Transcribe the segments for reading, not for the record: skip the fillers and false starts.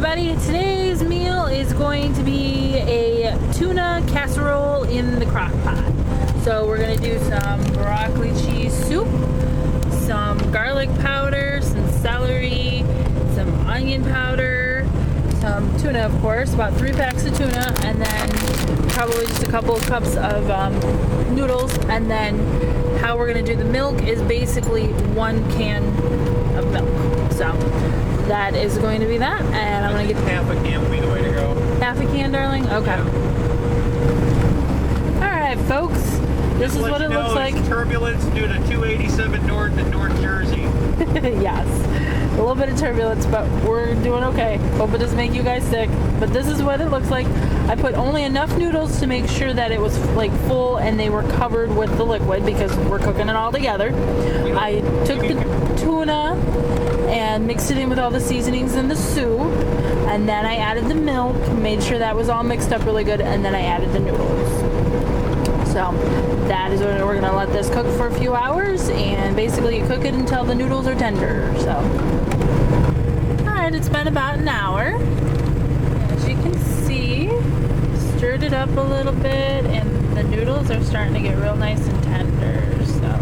everybody. Today's meal is going to be a tuna casserole in the crock pot. So we're going to do some broccoli cheese soup, some garlic powder, some celery, some onion powder, some tuna of course, about 3 packs of tuna, and then probably just a couple of cups of noodles. And then how we're going to do the milk is basically 1 can of milk. So that is going to be that, and I'm going to get half a can will be the way to go. Half a can, darling? Okay. Alright, folks. This is what it looks like. Turbulence due to 287 North in North Jersey. Yes. A little bit of turbulence, but we're doing okay. Hope it doesn't make you guys sick. But this is what it looks like. I put only enough noodles to make sure that it was like full and they were covered with the liquid because we're cooking it all together. I took the tuna and mixed it in with all the seasonings and the soup, and then I added the milk, made sure that was all mixed up really good, and then I added the noodles. So that is what we're gonna let this cook for a few hours, and basically you cook it until the noodles are tender. So alright, it's been about an hour. As you can see, stirred it up a little bit and the noodles are starting to get real nice and tender. So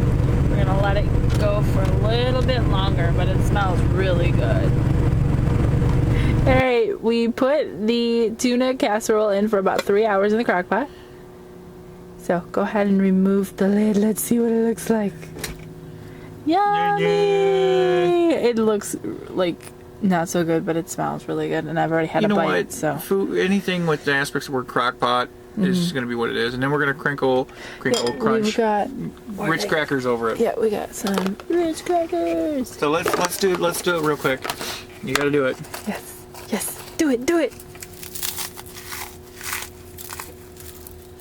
we're gonna let it go for a little bit longer, but it smells really good. Alright, we put the tuna casserole in for about 3 hours in the crock pot. So go ahead and remove the lid. Let's see what it looks like. Yummy! It looks like not so good, but it smells really good, and I've already had a bite. What? So Food, anything with the aspects of the word crock pot is going to be what it is, and then we're going to crinkle, crunch we've got Ritz crackers over it. Yeah, we got some Ritz crackers. So let's do it real quick. You got to do it. Yes, do it.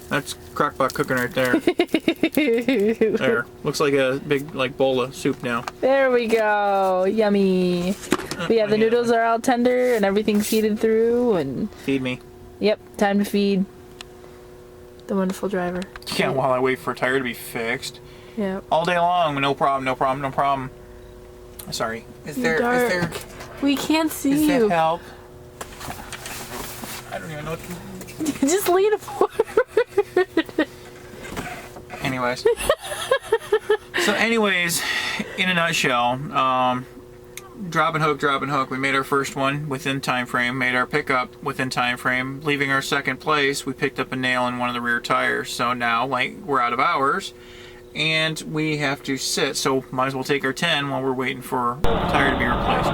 That's crockpot cooking right there. There. Looks like a big bowl of soup now. There we go. Yummy. But yeah, the noodles are all tender and everything's heated through, and Feed me. yep, time to feed the wonderful driver. Yeah, while I wait for a tire to be fixed. Yeah. All day long, no problem. Sorry. Is there We can't see is you. there help? I don't even know what to... Just lean forward. Anyways. In a nutshell, drop and hook. We made our first one within time frame, made our pickup within time frame. Leaving our second place, we picked up a nail in one of the rear tires. So now, we're out of hours, and we have to sit. So might as well take our 10 while we're waiting for the tire to be replaced.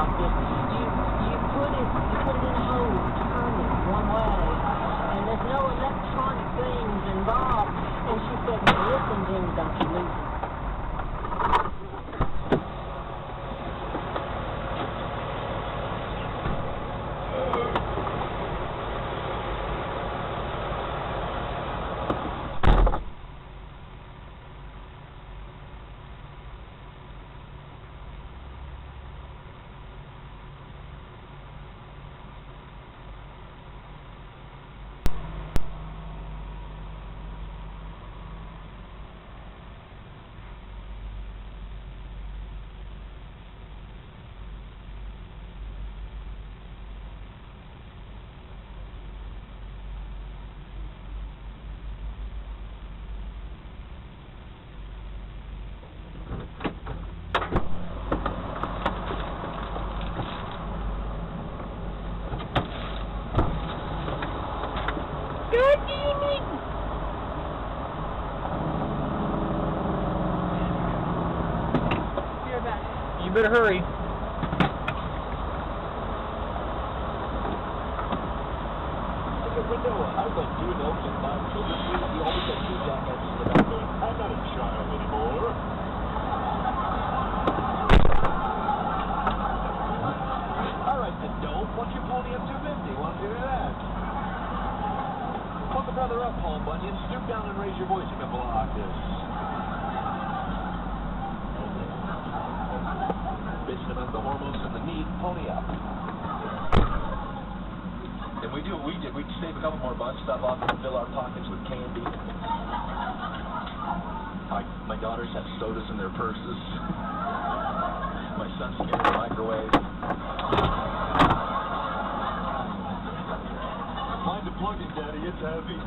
stopped it. You put it in a hole, turn it one way, and there's no electronic things involved. And she said, listen, Jimmy, don't you lose it. You better hurry. I've got 2 notes and 5 children. You always got 2 jackasses without me. I'm not a child anymore. All right, then, dope. What's your pony up 250? Want to hear that? Put the brother up, Paul Bunyan. Stoop down and raise your voice a couple of octaves. Bitching about the hormones and the need, pony up. And we save a couple more bucks, stop off and fill our pockets with candy. My daughters have sodas in their purses. My son's scared of the microwave. Mind the plugging, Daddy, it's heavy.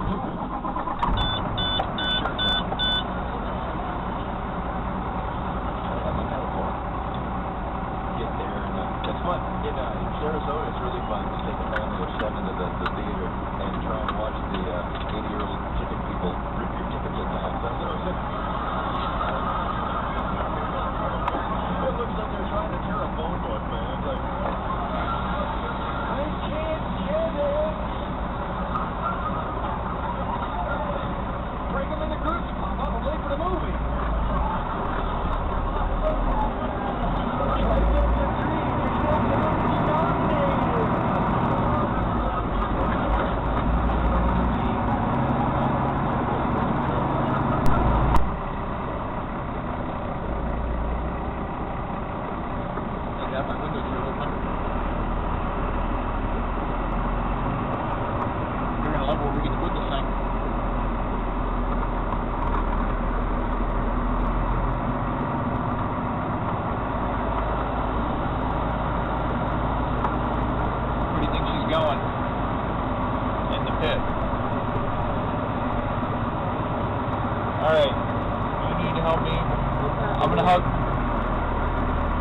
Get there, and it's fun. In Sarasota, it's really fun to take a family of 7 to the theater and try and watch the 80-year-old ticket people rip your tickets in half. It looks like they're trying to tear a phone book, man. It's like, I can't get it. Bring them in the groups, Papa. I'm late for the movie.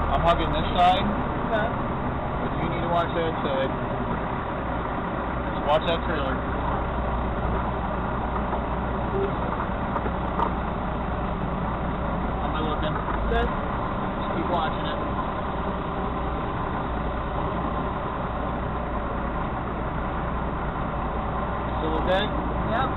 I'm hugging this side. Okay. If you need to watch that side, just watch that trailer. How am I looking? Good. Just keep watching it. Still okay? Yep.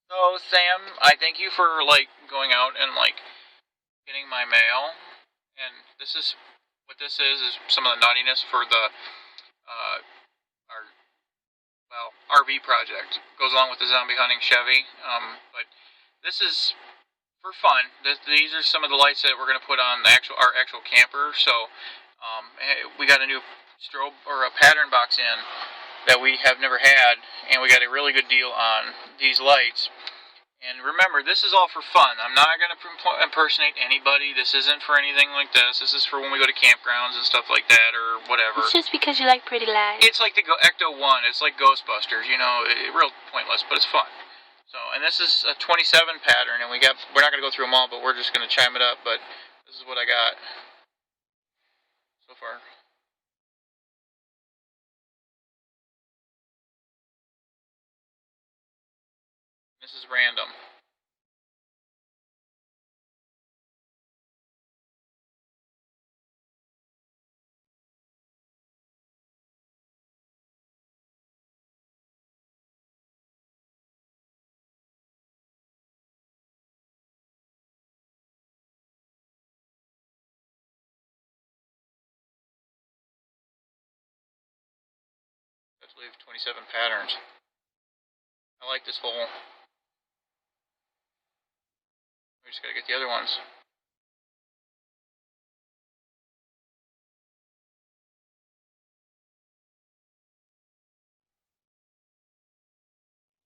So Sam, I thank you for like going out and like getting my mail, and this is what this is some of the naughtiness for the our RV project. Goes along with the zombie hunting Chevy, but this is for fun. These are some of the lights that we're going to put on our actual camper. So we got a new strobe or a pattern box in that we have never had, and we got a really good deal on these lights. And remember, this is all for fun. I'm not going to impersonate anybody. This isn't for anything like this. This is for when we go to campgrounds and stuff like that or whatever. It's just because you like pretty lights. It's like the Ecto 1. It's like Ghostbusters, you know, real pointless, but it's fun. So, and this is a 27 pattern, and we're not going to go through them all, but we're just going to chime it up, but this is what I got so far. This is random. I believe 27 patterns. I like this whole. We just gotta get the other ones.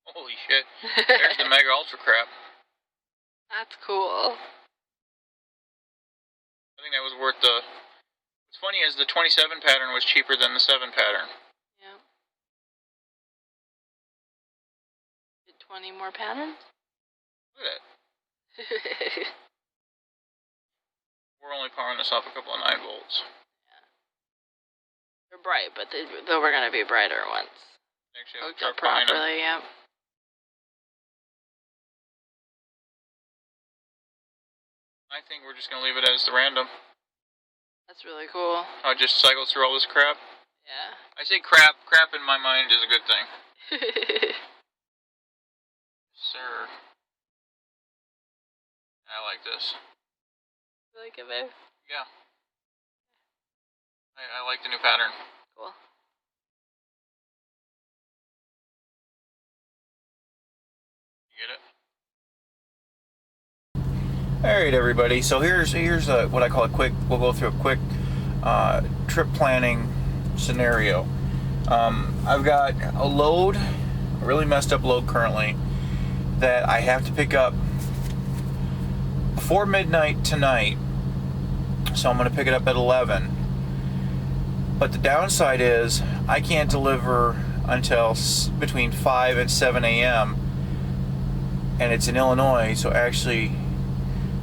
Holy shit. There's the Mega Ultra crap. That's cool. I think that was worth the... What's funny is the 27 pattern was cheaper than the 7 pattern. Yeah. Did 20 more patterns? Look at that. We're only powering this off a couple of 9 volts. Yeah. They're bright, but they were gonna be brighter once. Actually, Hooked up properly, yeah. I think we're just gonna leave it as the random. That's really cool. I just cycle through all this crap. Yeah. I say crap. Crap in my mind is a good thing. Sir. I like this. You like it, babe? Yeah. I like the new pattern. Cool. You get it? Alright everybody, so here's what I call we'll go through a quick trip planning scenario. I've got a load, a really messed up load currently, that I have to pick up before midnight tonight, so I'm going to pick it up at 11. But the downside is I can't deliver until between 5 and 7 a.m. and it's in Illinois, so actually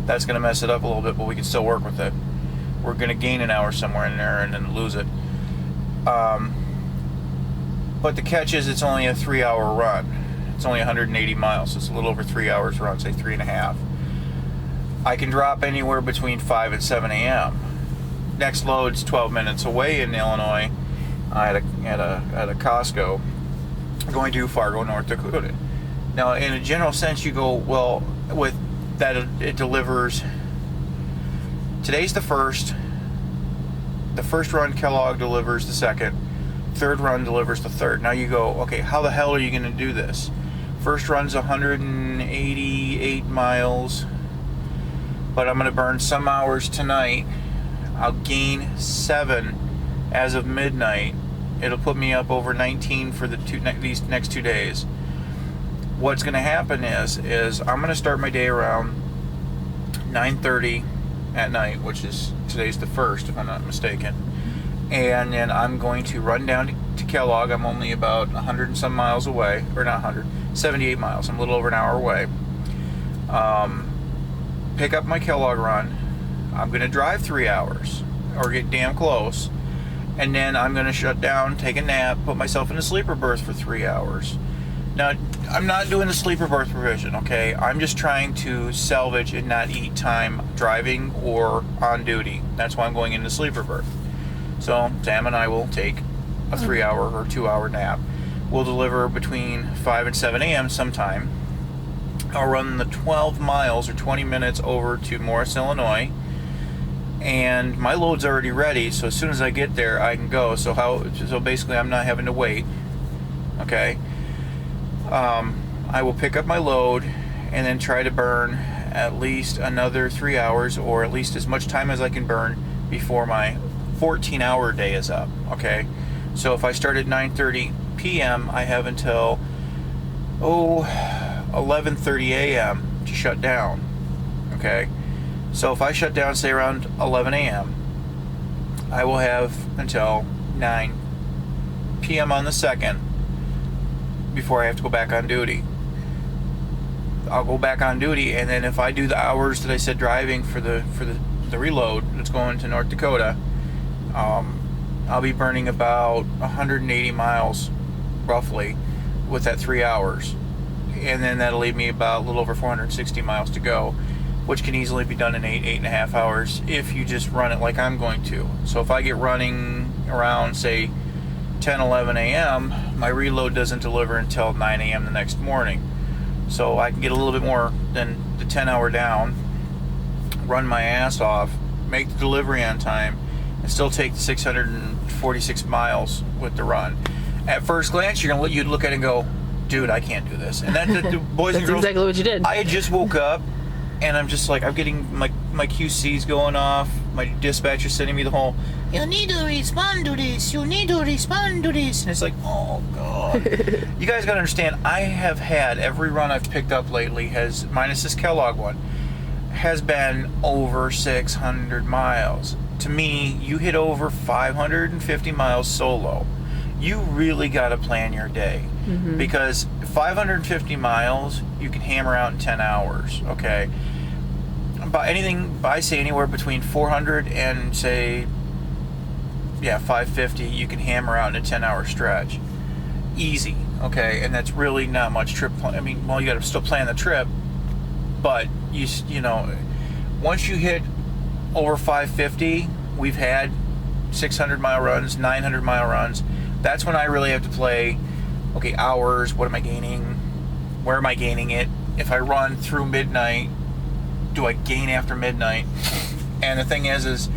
that's going to mess it up a little bit, but we can still work with it. We're going to gain an hour somewhere in there and then lose it. But the catch is it's only a 3-hour run. It's only 180 miles, so it's a little over 3 hours run, say 3.5. I can drop anywhere between 5 and 7 a.m. Next load's 12 minutes away in Illinois at a Costco going to Fargo, North Dakota. Now, in a general sense, you go, well, with that it delivers. Today's the first. The first run Kellogg delivers the second. Third run delivers the third. Now you go, okay, how the hell are you going to do this? First run's 188 miles, but I'm going to burn some hours tonight. I'll gain 7 as of midnight. It'll put me up over 19 for these next 2 days. What's going to happen is I'm going to start my day around 9:30 at night, which is today's the first, if I'm not mistaken. And then I'm going to run down to Kellogg. I'm only about 100 and some miles away, or not 100, 78 miles. I'm a little over an hour away. Pick up my Kellogg run. I'm going to drive 3 hours, or get damn close. And then I'm going to shut down, take a nap, put myself in a sleeper berth for 3 hours. Now, I'm not doing the sleeper berth provision, okay? I'm just trying to salvage and not eat time driving or on duty. That's why I'm going into sleeper berth. So, Sam and I will take a 3-hour or 2-hour nap. We'll deliver between 5 and 7 a.m. sometime. I'll run the 12 miles or 20 minutes over to Morris, Illinois, and my load's already ready, so as soon as I get there I can go. So basically I'm not having to wait. Okay. I will pick up my load and then try to burn at least another 3 hours, or at least as much time as I can burn before my 14-hour day is up. Okay, so if I start at 9:30 p.m. I have until 11:30 a.m. to shut down. Okay, so if I shut down, say around 11 a.m., I will have until 9 p.m. on the 2nd before I have to go back on duty. I'll go back on duty, and then if I do the hours that I said driving for the reload that's going to North Dakota, I'll be burning about 180 miles roughly with that 3 hours, and then that'll leave me about a little over 460 miles to go, which can easily be done in 8.5 hours if you just run it like I'm going to. So if I get running around say 10-11 a.m., my reload doesn't deliver until 9 a.m. the next morning. So I can get a little bit more than the 10-hour down, run my ass off, make the delivery on time, and still take the 646 miles with the run. At first glance, you'd look at it and go, dude, I can't do this. And that's the boys and That's girls. exactly what you did. I had just woke up, and I'm just like, I'm getting my QC's going off. My dispatcher's sending me the whole, you need to respond to this, you need to respond to this. And it's like, oh God. You guys gotta understand, I have had every run I've picked up lately has, minus this Kellogg one, has been over 600 miles. To me, you hit over 550 miles solo, you really gotta plan your day. Because 550 miles you can hammer out in 10 hours, okay? I say anywhere between 400 and say 550 you can hammer out in a 10-hour stretch easy. Okay, and that's really not much trip I mean, well, you got to still plan the trip, but you know, once you hit over 550, we've had 600-mile runs, 900-mile runs. That's when I really have to play, okay, hours, what am I gaining, where am I gaining it, if I run through midnight, do I gain after midnight? And the thing is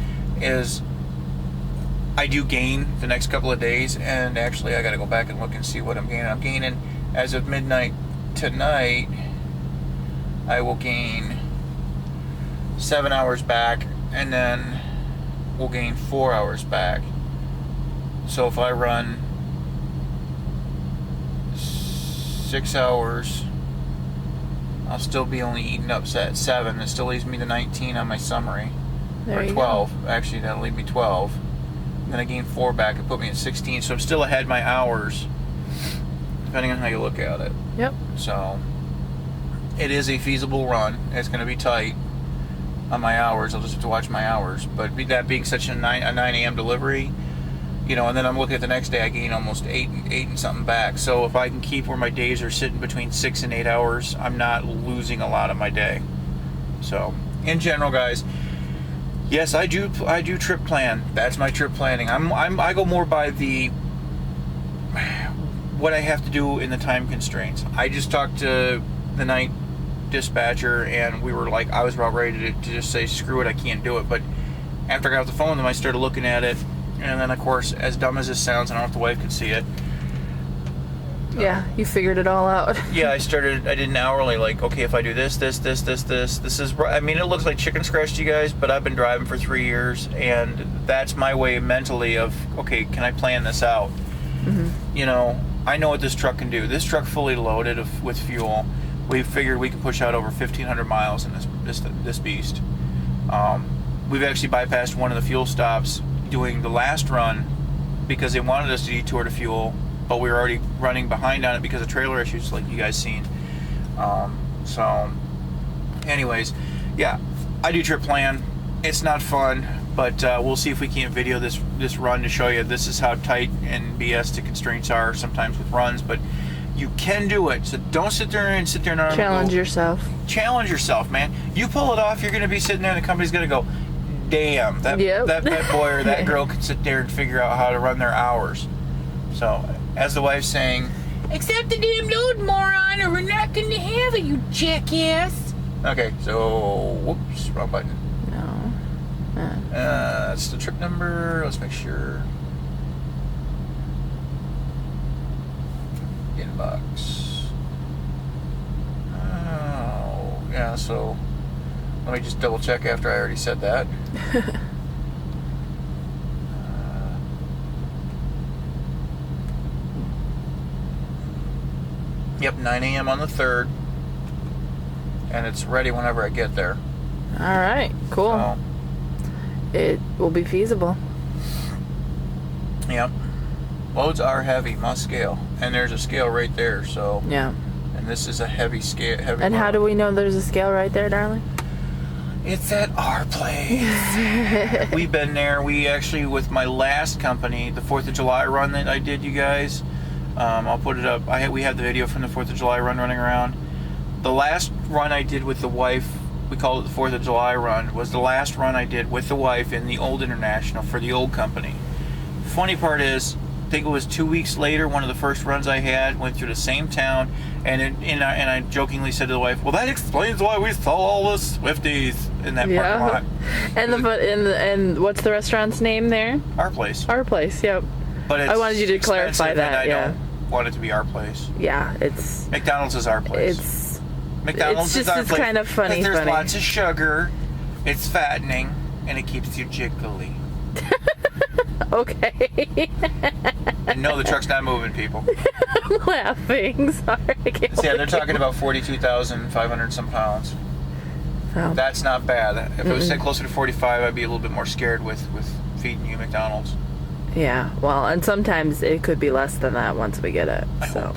I do gain the next couple of days, and actually I gotta go back and look and see what I'm gaining. I'm gaining, as of midnight tonight, I will gain 7 hours back, and then we'll gain 4 hours back. So if I run 6 hours, I'll still be only eating up at 7. It still leaves me the 19 on my summary. There or you 12. Go. Actually, that'll leave me 12. And then I gain 4 back and put me at 16. So I'm still ahead my hours, depending on how you look at it. Yep. So it is a feasible run. It's going to be tight on my hours. I'll just have to watch my hours. But that being such a 9 a.m. delivery, you know, and then I'm looking at the next day, I gain almost 8 and something back. So if I can keep where my days are sitting between 6 and 8 hours, I'm not losing a lot of my day. So in general, guys, yes, I do trip plan. That's my trip planning. I go more by what I have to do in the time constraints. I just talked to the night dispatcher, and we were like, I was about ready to just say, screw it, I can't do it. But after I got off the phone with them, I started looking at it. And then, of course, as dumb as this sounds, I don't know if the wife can see it. Yeah, you figured it all out. Yeah, I did an hourly, like, okay, if I do this is, I mean, it looks like chicken scratch to you guys, but I've been driving for 3 years, and that's my way mentally of, okay, can I plan this out? You know, I know what this truck can do. This truck fully loaded with fuel, we figured we could push out over 1,500 miles in this beast. We've actually bypassed one of the fuel stops doing the last run because they wanted us to detour to fuel, but we were already running behind on it because of trailer issues, like you guys seen. So anyways, yeah, I do trip plan. It's not fun, but we'll see if we can't video this run to show you this is how tight and BS the constraints are sometimes with runs, but you can do it. So don't sit there and challenge yourself. Challenge yourself, man. You pull it off, you're gonna be sitting there and the company's gonna go, damn, that boy or that girl could sit there and figure out how to run their hours. So, as the wife's saying, Accept the damn load, moron, or we're not gonna have it, you jackass. Okay, so whoops, wrong button. No. That's the trip number. Let's make sure. Inbox. Oh, yeah. So let me just double check after I already said that. Yep, 9 a.m. on the 3rd. And it's ready whenever I get there. All right, cool. So, it will be feasible. yep. Loads are heavy, must scale. And there's a scale right there, so. Yeah. And this is a heavy scale. And how do we know there's a scale right there, darling? It's at our place. We've been there. We actually, with my last company, the 4th of July run that I did, you guys. I'll put it up. We have the video from the 4th of July run running around. The last run I did with the wife, we call it the 4th of July run, was the last run I did with the wife in the old International for the old company. Funny part is, I think it was 2 weeks later, one of the first runs I had, went through the same town, and I jokingly said to the wife, well, that explains why we saw all the Swifties in that parking lot. And what's the restaurant's name there? Our place. Our place, yep. But it's I wanted you to clarify expensive, that, and I yeah. don't want it to be our place. Yeah, it's... McDonald's is our place. It's... McDonald's it's is our just, place. it's kind of funny, 'cause there's funny. lots of sugar, it's fattening, and it keeps you jiggly. Okay. And no, the truck's not moving, people. I'm laughing. Sorry. I can't See, yeah, they're believe talking about 42,500 some pounds. Oh. That's not bad. If it was say closer to 45, I'd be a little bit more scared with feeding you McDonald's. Yeah, well, and sometimes it could be less than that once we get it. I so hope.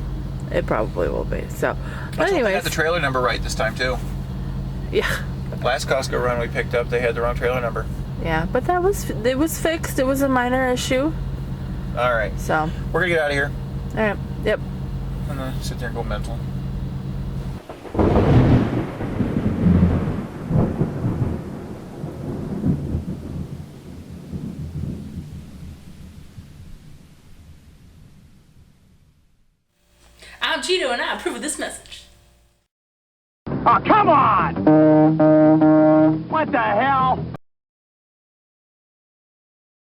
it probably will be. So, but Let's hope they anyways, got the trailer number right this time too. yeah, Last Costco run we picked up, they had the wrong trailer number. yeah, but it was fixed. It was a minor issue. All right, So, we're gonna get out of here. all right, yep. I'm gonna sit there and go mental. I'm Cheeto, and I approve of this message. Oh, come on! What the hell?